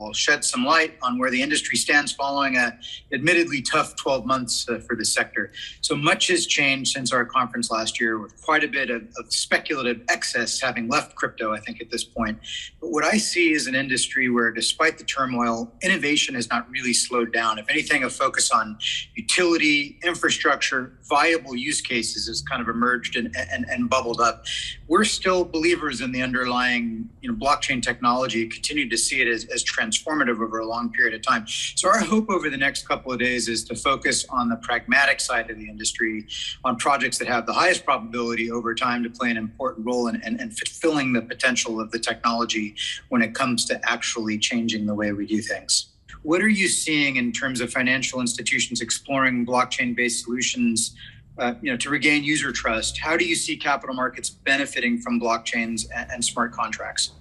will shed some light on where the industry stands following a admittedly tough 12 months for the sector. So much has changed since our conference last year, with quite a bit of speculative excess having left crypto, I think, at this point. But what I see is an industry where, despite the turmoil, innovation has not really slowed down. If anything, a focus on utility, infrastructure, viable use cases has kind of emerged and bubbled up. We're still believers in the underlying blockchain technology, continue to see it as transformative over a long period of time. So our hope over the next couple of days is to focus on the pragmatic side of the industry, on projects that have the highest probability over time to play an important role in fulfilling the potential of the technology when it comes to actually changing the way we do things. What are you seeing in terms of financial institutions exploring blockchain-based solutions to regain user trust? How do you see capital markets benefiting from blockchains and smart contracts?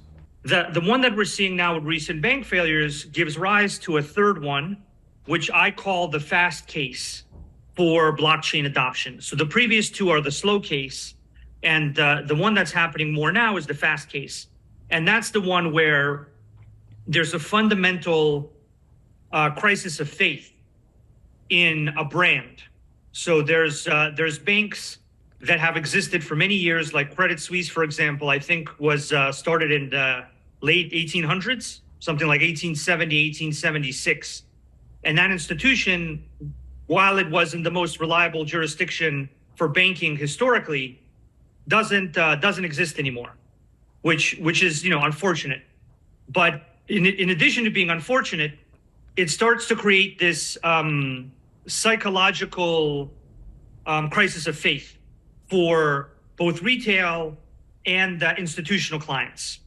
The one that we're seeing now with recent bank failures gives rise to a third one, which I call the fast case for blockchain adoption. So the previous two are the slow case, and the one that's happening more now is the fast case. And that's the one where there's a fundamental crisis of faith in a brand. So there's banks that have existed for many years, like Credit Suisse, for example, I think was started in the late 1800s, something like 1870, 1876. And that institution, while it was in the most reliable jurisdiction for banking historically, doesn't exist anymore, which is unfortunate. But in addition to being unfortunate, it starts to create this psychological crisis of faith for both retail and institutional clients.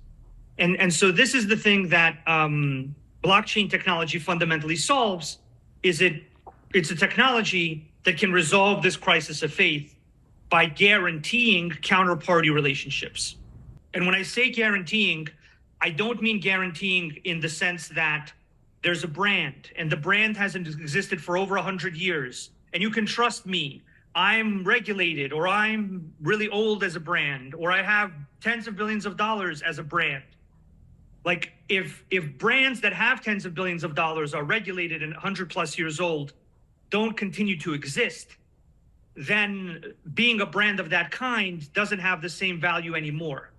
And so this is the thing that blockchain technology fundamentally solves, it's a technology that can resolve this crisis of faith by guaranteeing counterparty relationships. And when I say guaranteeing, I don't mean guaranteeing in the sense that there's a brand and the brand hasn't existed for over 100 years. And you can trust me, I'm regulated, or I'm really old as a brand, or I have tens of billions of dollars as a brand. Like if brands that have tens of billions of dollars are regulated and 100 plus years old don't continue to exist, then being a brand of that kind doesn't have the same value anymore.